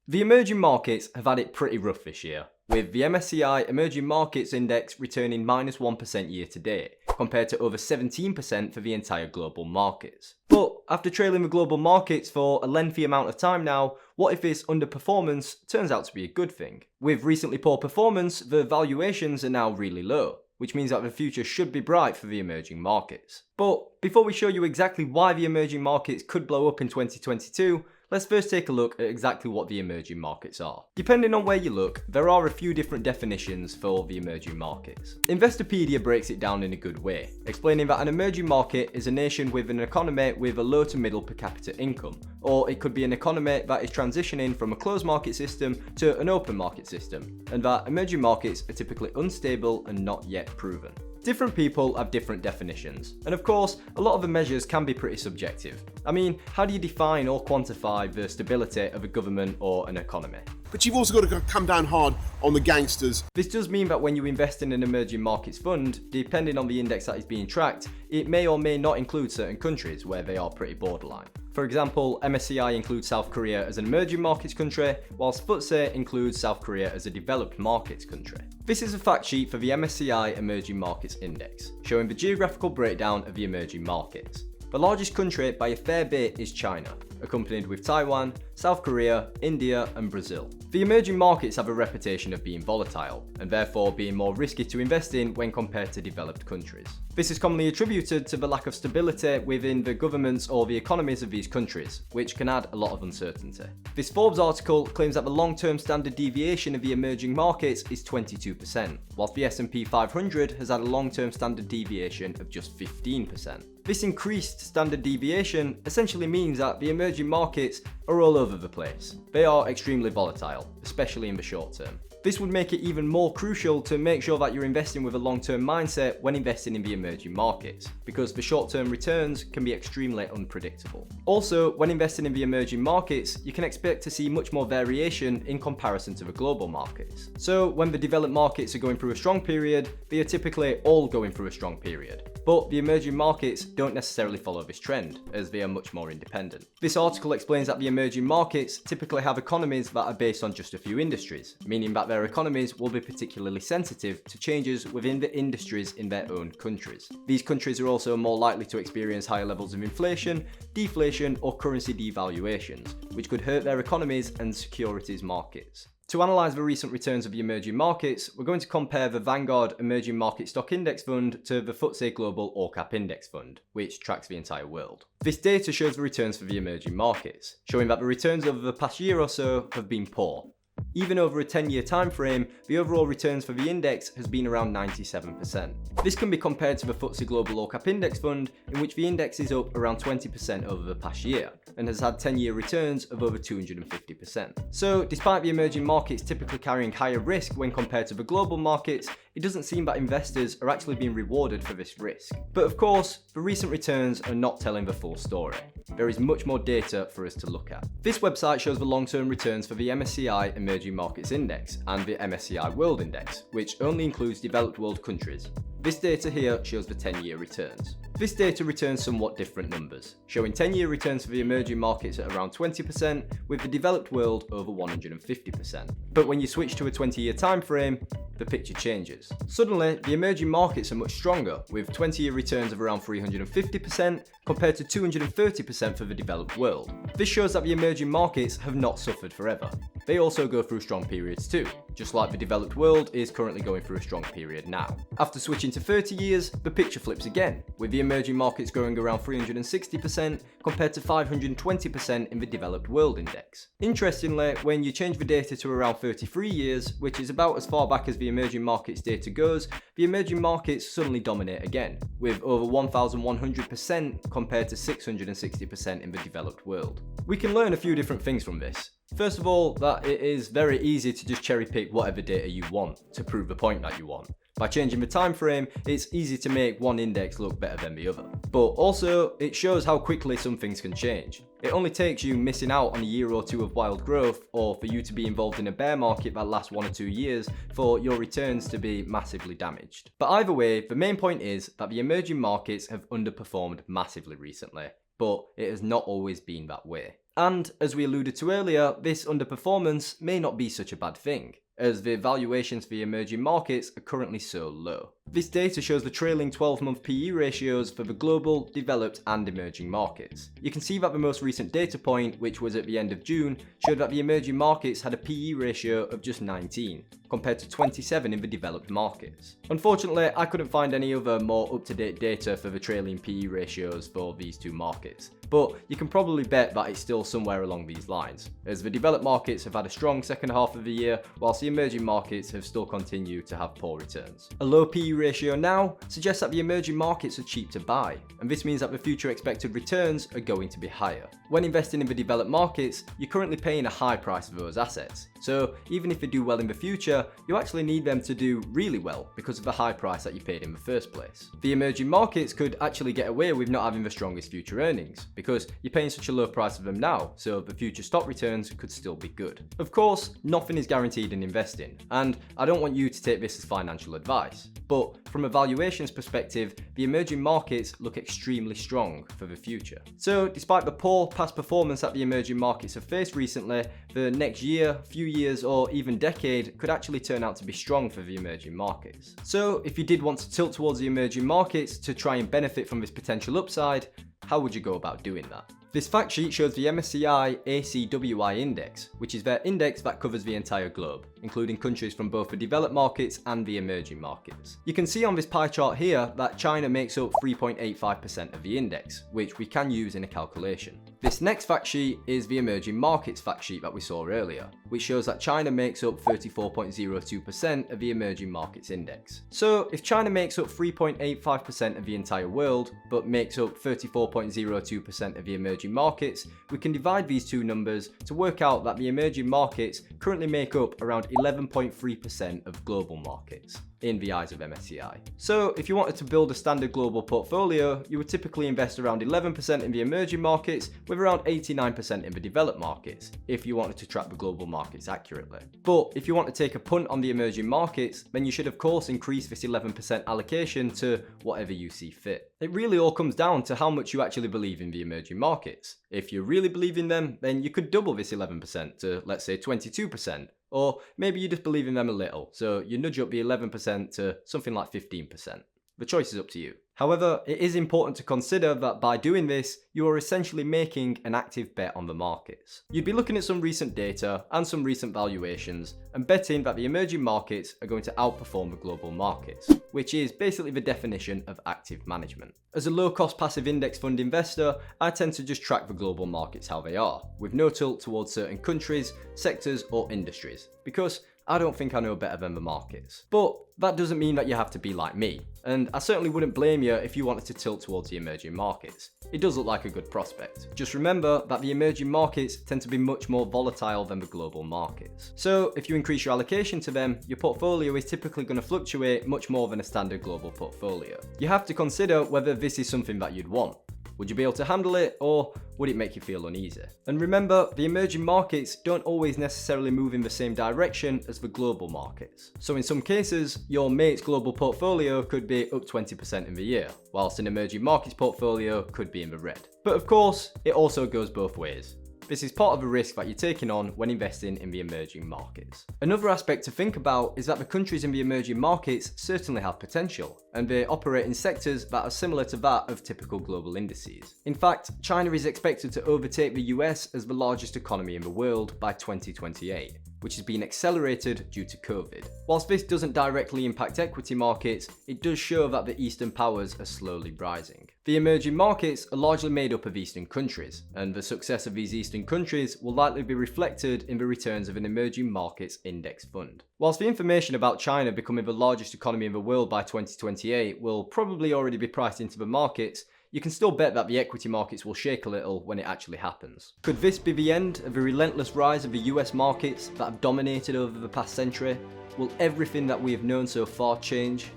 The emerging markets have had it pretty rough this year, with the MSCI Emerging Markets Index returning -1% year to date, compared to over 17% for the entire global markets. But after trailing the global markets for a lengthy amount of time now, what if this underperformance turns out to be a good thing? With recently poor performance, the valuations are now really low, which means that the future should be bright for the emerging markets. But before we show you exactly why the emerging markets could blow up in 2022, let's first take a look at exactly what the emerging markets are. Depending on where you look, there are a few different definitions for the emerging markets. Investopedia breaks it down in a good way, explaining that an emerging market is a nation with an economy with a low to middle per capita income, or it could be an economy that is transitioning from a closed market system to an open market system, and that emerging markets are typically unstable and not yet proven. Different people have different definitions, and of course, a lot of the measures can be pretty subjective. I mean, how do you define or quantify the stability of a government or an economy? But you've also got to come down hard on the gangsters. This does mean that when you invest in an emerging markets fund, depending on the index that is being tracked, it may or may not include certain countries where they are pretty borderline. For example, MSCI includes South Korea as an emerging markets country, whilst FTSE includes South Korea as a developed markets country. This is a fact sheet for the MSCI Emerging Markets Index, showing the geographical breakdown of the emerging markets. The largest country by a fair bit is China, accompanied with Taiwan, South Korea, India and Brazil. The emerging markets have a reputation of being volatile, and therefore being more risky to invest in when compared to developed countries. This is commonly attributed to the lack of stability within the governments or the economies of these countries, which can add a lot of uncertainty. This Forbes article claims that the long-term standard deviation of the emerging markets is 22%, whilst the S&P 500 has had a long-term standard deviation of just 15%. This increased standard deviation essentially means that the emerging markets are all over the place. They are extremely volatile, especially in the short term. This would make it even more crucial to make sure that you're investing with a long-term mindset when investing in the emerging markets, because the short-term returns can be extremely unpredictable. Also, when investing in the emerging markets, you can expect to see much more variation in comparison to the global markets. So when the developed markets are going through a strong period, they are typically all going through a strong period. But the emerging markets don't necessarily follow this trend, as they are much more independent. This article explains that the emerging markets typically have economies that are based on just a few industries, meaning that their economies will be particularly sensitive to changes within the industries in their own countries. These countries are also more likely to experience higher levels of inflation, deflation, or currency devaluations, which could hurt their economies and securities markets. To analyse the recent returns of the emerging markets, we're going to compare the Vanguard Emerging Market Stock Index Fund to the FTSE Global All Cap Index Fund, which tracks the entire world. This data shows the returns for the emerging markets, showing that the returns over the past year or so have been poor. Even over a 10-year time frame, the overall returns for the index has been around 97%. This can be compared to the FTSE Global All Cap Index Fund, in which the index is up around 20% over the past year, and has had 10-year returns of over 250%. So, despite the emerging markets typically carrying higher risk when compared to the global markets, it doesn't seem that investors are actually being rewarded for this risk. But of course, the recent returns are not telling the full story. There is much more data for us to look at. This website shows the long-term returns for the MSCI Emerging Markets Index and the MSCI World Index, which only includes developed world countries. This data here shows the 10-year returns. This data returns somewhat different numbers, showing 10-year returns for the emerging markets at around 20%, with the developed world over 150%. But when you switch to a 20-year time frame, the picture changes. Suddenly, the emerging markets are much stronger, with 20-year returns of around 350% compared to 230% for the developed world. This shows that the emerging markets have not suffered forever. They also go through strong periods too, just like the developed world is currently going through a strong period now. After switching to 30 years, the picture flips again, with the emerging markets growing around 360% compared to 520% in the developed world index. Interestingly, when you change the data to around 33 years, which is about as far back as the emerging markets data goes, the emerging markets suddenly dominate again, with over 1,100% compared to 660% in the developed world. We can learn a few different things from this. First of all, that it is very easy to just cherry pick whatever data you want to prove the point that you want. By changing the time frame, it's easy to make one index look better than the other. But also, it shows how quickly some things can change. It only takes you missing out on a year or two of wild growth, or for you to be involved in a bear market that lasts 1 or 2 years, for your returns to be massively damaged. But either way, the main point is that the emerging markets have underperformed massively recently, but it has not always been that way. And as we alluded to earlier, this underperformance may not be such a bad thing, as the valuations for the emerging markets are currently so low. This data shows the trailing 12-month PE ratios for the global, developed and emerging markets. You can see that the most recent data point, which was at the end of June, showed that the emerging markets had a PE ratio of just 19, compared to 27 in the developed markets. Unfortunately, I couldn't find any other more up-to-date data for the trailing PE ratios for these two markets, but you can probably bet that it's still somewhere along these lines, as the developed markets have had a strong second half of the year, whilst the emerging markets have still continued to have poor returns. A low PE ratio now suggests that the emerging markets are cheap to buy, and this means that the future expected returns are going to be higher. When investing in the developed markets, you're currently paying a high price for those assets, so even if they do well in the future, you actually need them to do really well because of the high price that you paid in the first place. The emerging markets could actually get away with not having the strongest future earnings, because you're paying such a low price for them now, so the future stock returns could still be good. Of course, nothing is guaranteed in investing, and I don't want you to take this as financial advice, but from a valuations perspective, the emerging markets look extremely strong for the future. So despite the poor past performance that the emerging markets have faced recently, the next year, few years or even decade could actually turn out to be strong for the emerging markets. So if you did want to tilt towards the emerging markets to try and benefit from this potential upside, how would you go about doing that? This fact sheet shows the MSCI ACWI index, which is their index that covers the entire globe, including countries from both the developed markets and the emerging markets. You can see on this pie chart here that China makes up 3.85% of the index, which we can use in a calculation. This next fact sheet is the emerging markets fact sheet that we saw earlier, which shows that China makes up 34.02% of the emerging markets index. So if China makes up 3.85% of the entire world, but makes up 34.02% of the emerging markets, we can divide these two numbers to work out that the emerging markets currently make up around 11.3% of global markets in the eyes of MSCI. So if you wanted to build a standard global portfolio, you would typically invest around 11% in the emerging markets with around 89% in the developed markets, if you wanted to track the global markets accurately. But if you want to take a punt on the emerging markets, then you should of course increase this 11% allocation to whatever you see fit. It really all comes down to how much you actually believe in the emerging markets. If you really believe in them, then you could double this 11% to, let's say, 22%. Or maybe you just believe in them a little, so you nudge up the 11% to something like 15%. The choice is up to you. However, it is important to consider that by doing this, you are essentially making an active bet on the markets. You'd be looking at some recent data and some recent valuations and betting that the emerging markets are going to outperform the global markets, which is basically the definition of active management. As a low-cost passive index fund investor, I tend to just track the global markets how they are, with no tilt towards certain countries, sectors or industries, because I don't think I know better than the markets. But that doesn't mean that you have to be like me, and I certainly wouldn't blame you if you wanted to tilt towards the emerging markets. It does look like a good prospect. Just remember that the emerging markets tend to be much more volatile than the global markets. So if you increase your allocation to them, your portfolio is typically going to fluctuate much more than a standard global portfolio. You have to consider whether this is something that you'd want. Would you be able to handle it, or would it make you feel uneasy? And remember, the emerging markets don't always necessarily move in the same direction as the global markets. So in some cases, your mate's global portfolio could be up 20% in the year, whilst an emerging markets portfolio could be in the red. But of course, it also goes both ways. This is part of a risk that you're taking on when investing in the emerging markets. Another aspect to think about is that the countries in the emerging markets certainly have potential, and they operate in sectors that are similar to that of typical global indices. In fact, China is expected to overtake the US as the largest economy in the world by 2028. Which has been accelerated due to COVID. Whilst this doesn't directly impact equity markets, it does show that the Eastern powers are slowly rising. The emerging markets are largely made up of Eastern countries, and the success of these Eastern countries will likely be reflected in the returns of an emerging markets index fund. Whilst the information about China becoming the largest economy in the world by 2028 will probably already be priced into the markets, you can still bet that the equity markets will shake a little when it actually happens. Could this be the end of the relentless rise of the US markets that have dominated over the past century? Will everything that we have known so far change?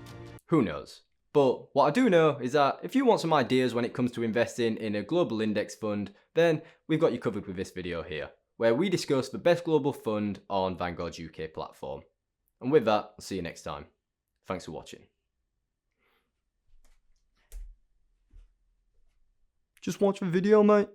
Who knows? But what I do know is that if you want some ideas when it comes to investing in a global index fund, then we've got you covered with this video here, where we discuss the best global fund on Vanguard's UK platform. And with that, I'll see you next time. Thanks for watching. Just watch the video, mate.